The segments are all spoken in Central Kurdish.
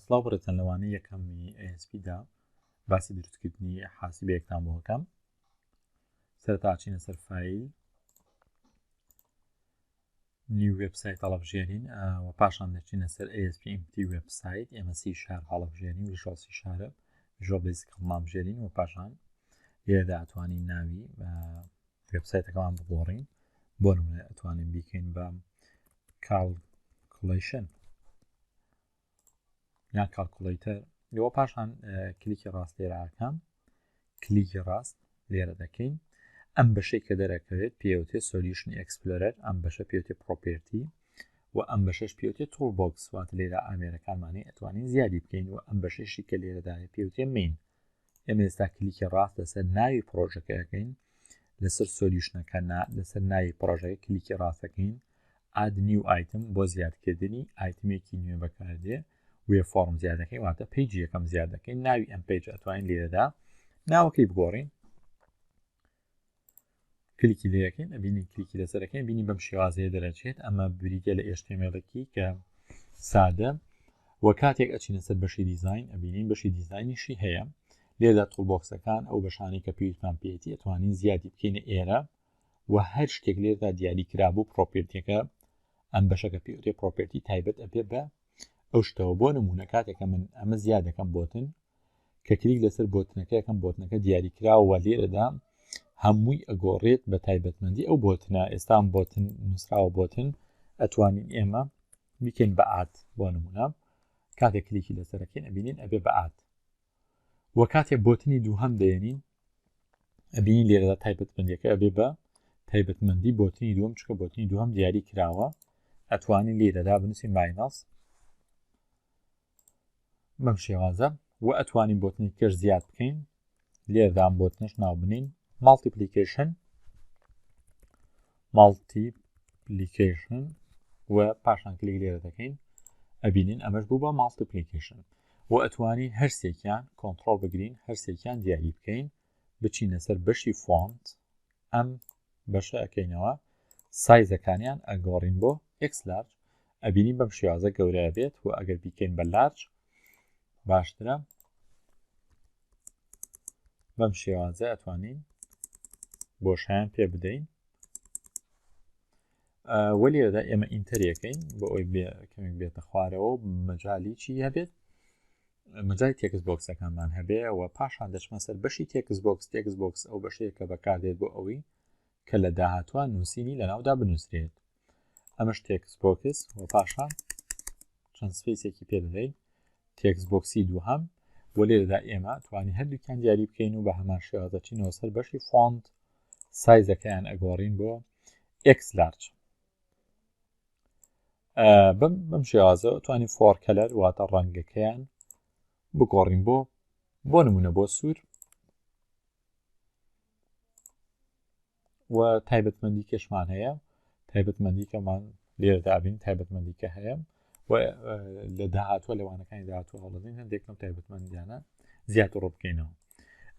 سڵاو بڕێتەن لەوانەی یەکەمی ASP-دا باسی دروستکردنی حاسیبەیەکتان بۆ بکەم. سەرەتا چینە سەر فایل نیو وێبسایت هەڵەبژێرین و پاشان دەچینە سەر ASP empty وێبسایت ئێمە سی شار هەڵەبژێرین ویژۆڵ سی شارە ویژۆڵ بیسیک هەڵبژێرین و پاشان لێرەدا ئەتوانین ناوی وێبسایتەکەمان بگۆڕین. بۆ نمونە ئەتوانین بیکەین بە کالکولیشن یان کالکولیتەر لەوە پاشان کلیکی ڕاست لێرەکەم کلیکی ڕاست لێرە دەکەین ئەم بەشەی کە دەرەکەوێت پێوتێ سۆلیوشن ئەکسپلۆرەر ئەم بەشە پێوتێ پرۆپێرتی و ئەم بەشەش پێوتێ تۆڵ بۆکس واتە لێرە ئامێرەکانمانی ئەتوانین زیادی بکەین و ئەم بەشەشی کە لێرەداێت پێوتێ مین. ئێمە ئێستا کلیکی ڕاست لەسەر ناوی پرۆژەکەیەکەین لەسەر سۆلیوشنەکە لەسەر ناوی پرۆژەکە کلیکی ڕاستەکەین ئاد نیو ئایتم بۆ زیادکردنی ئایتمێکی نوێ بەکاردێ وێ فۆرم زیادەکەی واتە پیجی یەکەم زیادەکەین ناوی ئەم پیج ئەتوانین لێرەدا ناوەکەی بگۆڕین کلیکی لێەکەین ئەبینی کلیکی لەسەرەکەین بینی بەم شێوازەیە دەرەچێت ئەمە بریتە لە HTML-ێکی کە سادە و کاتێک ئەچینە سەر بەشی دیزاین ئەبینین بەشی دیزاینیشی هەیە لێرەدا تولبۆکسەکان ئەو بەشانی کە پێویستمان پێێتی ئەتوانین زیادی بکەینە ئێرە و هەر شتێک لێرەدا دیاری کرابوو پرۆپێرتیەکە ئەم بەشەکە پێوتێ پرۆپێرتی تایبەت ئەبێ بە ئەو شتەوە بۆ نمونە کاتێکە من ئەمە زیادەکەم بۆتن کە کلیک لەسەر بۆتنەکە یەکەم بۆتنەکە دیاری کراوە لێرەدا هەمووی ئەگۆڕێت بە تایبەتمەندی ئەو بۆتنە ئێستا بۆتن نووسراوە بۆتن ئەتوانین ئێمە بیکەین بە ئات بۆ نمونە کاتێک کلیکی لەسەرەکەین ئەبینین ئەبێ بە ئات و کاتێک بۆتنی دووهەم دێنین ئەبینین لێرەدا تایبەتمەندیەکە ئەبێ بە تایبەتمەندی بۆتنی دووەم چکە بۆتنی دووهەم دیاری کراوە ئەتوانین لێرەدا بنووسین ماینەس بەم شێوازە و ئەتوانین بۆتنی کەش زیاد بکەین لێردام بۆتنش ناو بنین مالتیپلیکیشن و پاشان کلیک لێرە دەکەین ئەبینین ئەمەش بوو بە مالتیپلیکیشن و ئەتوانین هەرسێکیان کۆنتڕۆڵ بگرین هەرسێکیان دیاری بکەین بچینە سەر بەشی فۆنت ئەم بەشە ئەەکەینەوە سایزەکانیان ئەگۆڕین بۆ ئێکس لارج ئەبینین بەم شێوازە گەورەیە بێت و ئەگەر بیکەین بە لارج باشترە بەم شێوازە ئەتوانین بۆشایان پێ بدەین وەلێرەدا ئێمە ئینتەریەکەین بۆ ئەوی کەمێک بێتە خوارەوە مەجای چی هەبێت مەجای تێکس بۆکسەکانمان هەبێ و پاشان دەچمە سەر بەشی تێکس بۆکس ئەو بەشەیە کە بەکاردێت بۆ ئەوەی کە لە داهاتوە نووسینی لە ناودا بنووسرێت ئەمەش تێکس بۆکس و پاشان چەند سپیسێکی پێ دەدەین تێکس بۆکسی دووهەم بۆ لێرەدا ئێمە توانی هەردووکیان دیاری بکەین و بە هەمان شێوازە چینەوە سەر بەشی فۆنت سایزەکەیان ئەگۆڕین بۆ ئێکس لارج بەم شێوازە توانی فۆر کەلەر واتە ڕەنگەکەیان بگۆڕین بۆ نمونە بۆ سوور و تایبەتمەندی کەشمان هەیە تایبەتمەندی کەمان لێرەدا بین تایبەتمەندی کە هەیە و لە داهاتوە لەوانەکانی داهاتوە هەڵدەین هەندێک لەم تایبەتمەندیانە زیاتر ڕۆ بکەینەوە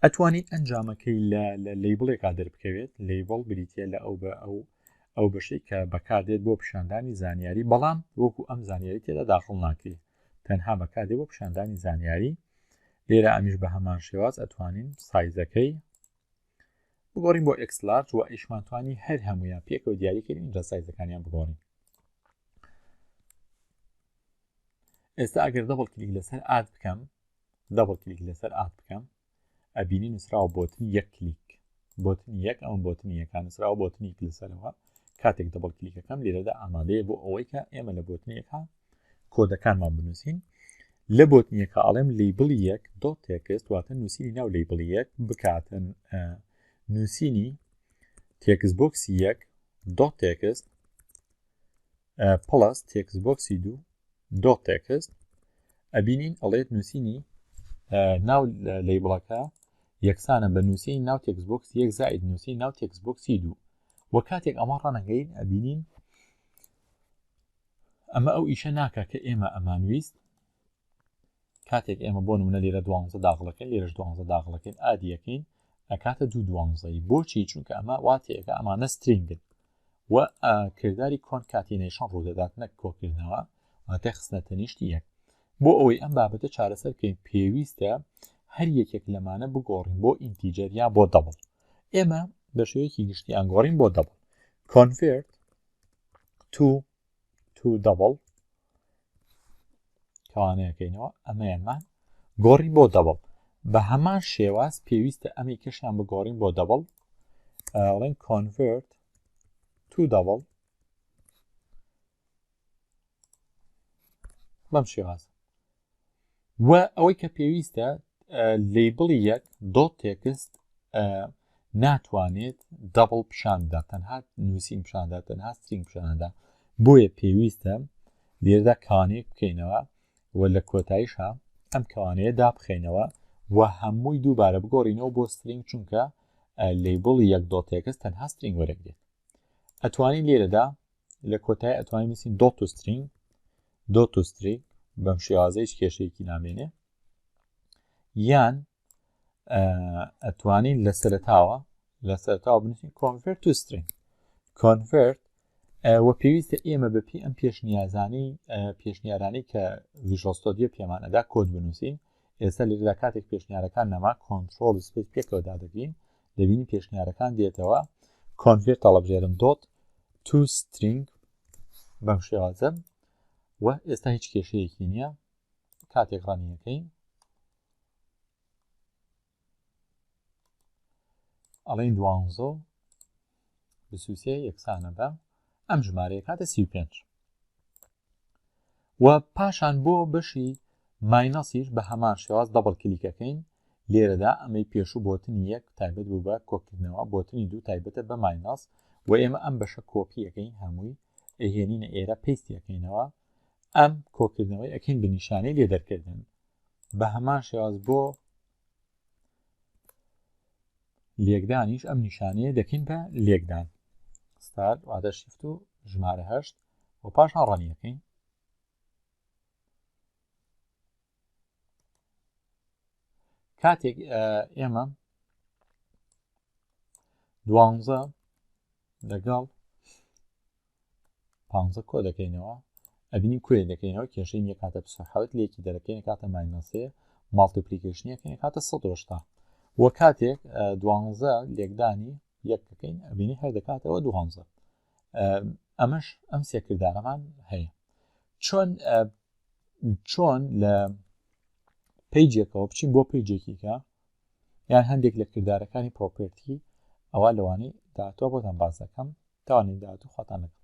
ئەتوانین ئەنجامەکەی لە لیبڵێکا دەربکەوێت لیبڵ بریتە لە ئەو بەشەی کە بەکاردێت بۆ پیشاندانی زانیاری بەڵام وەکو ئەم زانیاری تێدا داخڵ ناکرێت تەنها بەکاردێت بۆ پیشاندانی زانیاری لێرە ئەمیش بە هەمان شێواز ئەتوانین سایزەکەی بگۆڕین بۆ ئێکس لارج و ئیشمانتوانی هەر هەمویان پێکەوە دیاریکردین اینجا سایزەکانیان بگۆڕین. ئێستا ئەگەر دەبڵ کلیک لەسەر ئاد بکەم ئەبینی نووسراوە بۆتنی یەک کلیک بۆتنی یەک ئەم بۆتنی یەکان نووسراوە بۆتنی لەسەرەوە کاتێک دەبڵ کلیکەکەم لێرەدا ئامادەیە بۆ ئەوەی کە ئێمە لە بۆتنیەکە کۆدەکانمان بنووسین لە بۆتنیەکە ئەڵێم لیبڵی یەک دۆت تێکست واتە نووسینی ناو لیبڵی یەک بکاتن نووسینی تێکس بۆکسی یەک دۆت تێکست پڵس تێکس بۆکسی دوو دۆت تێکست ئەبینین ئەڵێت نووسینی ناو لیبڵەکە یەکسانە بە نووسینی ناو تێکس بۆکس یەک زائید نووسینی ناو تێکس بۆکسی دوو و کاتێک ئەمە ڕەنەگەین ئەبینین ئەمە ئەو ئیشە ناکە کە ئێمە ئەمانویست کاتێک ئێمە بۆ نمونە لێرە 12 داخڵەکەین لێرەش 12 داخڵەکەین ئادیەکەین ئەکاتە 2 بۆچی چونکە ئەمە واتەیەکە ئەمانە سترینگن و کردداری کۆنکاتینێشن ڕوودەدات نەک کۆکردنەوە واتە خستنە تەنیشتی یەک بۆ ئەوەی ئەم بابەتە چارەسەرکەین پێویستە هەر یەکێک لەمانە بگۆڕین بۆ ئینتیجەر یا بۆ دەبڵ ئێمە بە شێوەیەکی گشتی ئەنگۆڕین بۆ دەبڵ convert to double کەوانەیەکەینەوە ئەمەیانمان گۆڕین بۆ دەبڵ بە هەمان شێواز پێویستە ئەمی کەشیان بگۆڕین بۆ دەبڵ ئەڵێن convert to double بەم شێواز و ئەوەی کە پێویستە لێبڵی یەک دۆ تێکست ناتوانێت دەبڵ پیشاندا تەنها نووسین پیشاندا تەنها سترینگ پیشاندا بۆیە پێویستە لێرەدا کەوانەیەک بکەینەوە و لە کۆتاییشە ئەم کەوانەیە دابخەینەوە و هەمووی دووبارە بگۆڕینەوە بۆ سترینگ چونکە لێبڵی یەک دۆ تێکست تەنها سترینگ وەرەگرێت ئەتوانین لێرەدا لە کۆتایی ئەتوانین بنووسین دۆ تو سترینگ دۆ تو سترینگ بەم شێوازە هیچ کێشەیەکی نامێنێ یان ئەتوانین لە سەرەتاوە بنووسین convert to string convert و پێویستە ئێمە بەپی ئەم پێشنیارانەی کە ڤیژوال ستودیۆ پێمانەدا کۆد بنووسین ئێستا لێرەدا کاتێک پێشنیارەکان نەما کۆنترۆل سپیس پێکەوە دادەگرین دەبینی پێشنیارەکان دێتەوە convert هەڵەبژێرم dot to string بەم شێوازە و ئێستا هیچ کێشەیەکی نییە کاتێک ڕانیەکەین ئەڵێن 12 23 یەکسانە بە ئەم ژمارەیە کاتە 35 و پاشان بۆ بەشی ماینەسیش بە هەمان شێواز دەبڵ کلیکەکەین لێرەدا ئەمەی پێشوو بۆتنی یەک تایبەت بوو بە کۆکردنەوە بۆتنی دوو تایبەتە بە ماینەس و ئێمە ئەم بەشە کۆپیەکەین هەمووی ئەهێنینە ئێرە پێستیەکەینەوە ئەم کۆکردنەوەی ئەکەین بە نیشانەی لێدەرکردن بە هەمان شێواز بۆ لێکدانیش ئەم نیشانەیە دەکەین بە لێکدان ستار واتە شیفت و ژمارە 8 و پاشان ڕەنیەکەین کاتێک ئێمە 12 لەگەڵ 15 کۆ دەکەینەوە ئەبینی کوێ دەکەینەوە کێشەی یەک کاتە 27 لێکی دەرەکەین کاتە ماینەسێ ماڵتیپلیکیشنیەکەین کاتە 180 وە کاتێک 12 لێکدانی یەکەکەین ئەبینی هەر دەکاتەوە 12 ئەمەش ئەم سێکردارەمان هەیە چۆن لە پیجێکەوە بچین بۆ پیجێکیکە یان هەندێک لە کردارەکانی پرۆپرتی ئەوە لەوانەی داهاتوە بۆتان باز دەکەم تاوانین داهاتوو خۆتان لەگەڵ